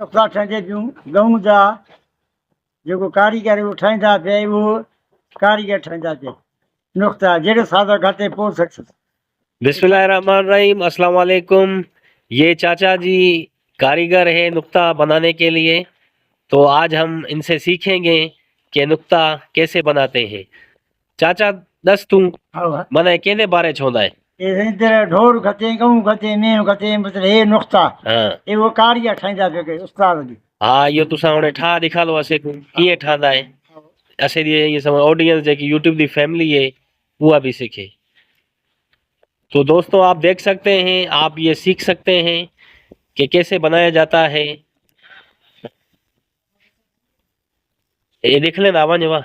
नुक़्ता ठाहींदे पियूं गहूं जा जेको कारीगर उहो ठाहींदा पिया उहो कारीगर ठाहींदा पिया नुक़्ता जहिड़े सादा घाटे पोइ सक्सेस। बिस्मिल्लाहिर्रहमानिर्रहीम, अस्सलाम वालेकुम। ये चाचा जी कारीगर है नुक्ता बनाने के लिए, तो आज हम इनसे सीखेंगे कि नुक्ता कैसे बनाते हैं। चाचा दस तू मने केने बारे छोंदा है? इधर ढोर खते गहूं खते मेन खते मतलब हे नुक़्ता हाँ ये वो कारीगर ठाहींदा पिया के उस्ताद जी। हाँ इहो तुसां हुणे ठा ॾेखारो असे कीअं ठहंदा है, असे ये सब ऑडियंस जेकी यूट्यूब दी फैमिली है वो भी सीखे। तो दोस्तों आप देख सकते हैं, आप ये सीख सकते हैं कि कैसे बनाया जाता है। ये देख लेना आवाज वाह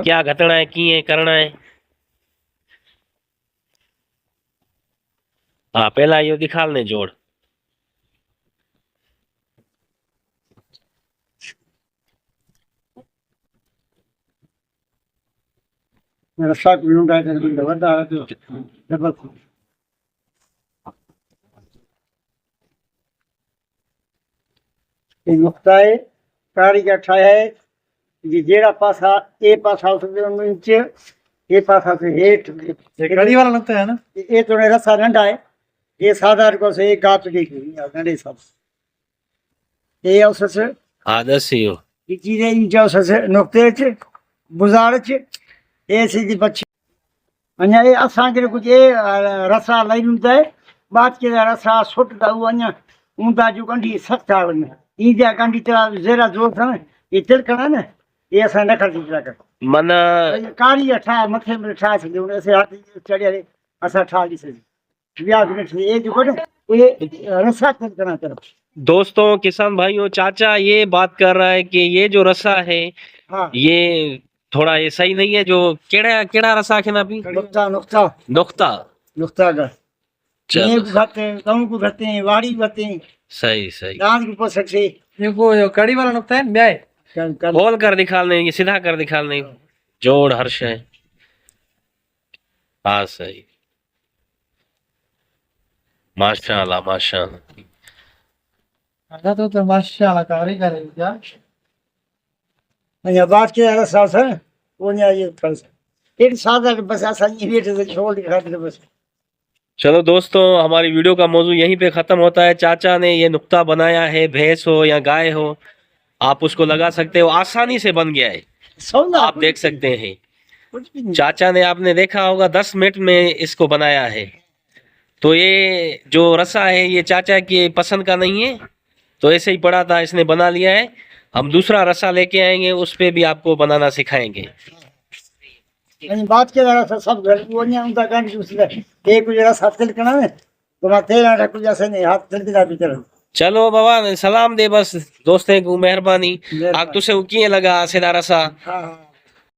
क्या घटना है किए करना है। हाँ पहला यो दिखालने जोड़ रस्सा ढूंढा कर वड़ा डबल ये नुक़्ता है कारीगर ठाया है जी जेड़ा पासा ए पासा उसके नीचे ये पासा से हेठ ये कड़ी वाला नुक़्ता है ना? ये थोड़े रस्सा नंढा है ये साधारण को से एक गात दी नंढे सब ये औसत से हाँ दसियो ये चीजें इन जो से नुक़्ते च बुज़ार च ये सीधी बच्ची अन्या ये असां के कुछ ये रस्सा लाई मिलता है बात के रस्सा सुट दा वो अन्या ऊंदा जो कंडी सख्त आ वने ई जा कंडी तेरा जरा जोर था ये तिलकना ना ये असां न कर दिया कर मना कारी ठा मथे में ठा से ऐसे हाथ चढ़िया रे असां ठा दी से बिया में ये जो कोने ये रस्सा तिलकना तरफ। दोस्तों किसान भाइयों, चाचा ये बात कर रहा है कि ये जो रस्सा है हाँ ये थोड़ा ये सही नहीं है। जो केड़ा केड़ा रस्सा के ना भी नुक़्ता नुक़्ता नुक्ता नुक़्ता का चलो ये को खाते हैं गहूं को खाते हैं वाड़ी खाते हैं सही सही दांत को पोसक से ये कड़ी वाला नुक़्ता है ब्याह खोल कर दिखालने ये सीधा कर दिखालने जोड़ हर्ष है। हाँ सही माशाल्लाह माशाल्लाह। आधा तो माशाल्लाह कारीगर है क्या? अन्या बात के रस्सा से वो न्या ये फंस एक सादा बस असां ये बेटे से छोड़ के खाते बस। चलो दोस्तों हमारी वीडियो का मौजू यहीं पे ख़त्म होता है। चाचा ने ये नुक्ता बनाया है, भैंस हो या गाय हो आप उसको लगा सकते हो, आसानी से बन गया है, आप देख सकते हैं। कुछ भी नहीं चाचा ने आपने देखा होगा 10 मिनट में इसको बनाया है। तो ये जो रस्सा है ये चाचा के पसंद का नहीं है, तो ऐसे ही पड़ा था इसने बना लिया है। हम दूसरा रस्सा लेके आएंगे, उस पे भी आपको बनाना सिखाएंगे। अन्या बात के रस्सा सब घर वो न्या उनका गांडी उसका एक कुछ रस्सा तिलकना है तो मैं तेरा रख कुछ ऐसे नहीं हाथ तिलकना भी तरह। चलो बाबा सलाम दे बस दोस्तें को मेहरबानी। आग तुसे कीअं लगा सीधा रस्सा? हाँ हाँ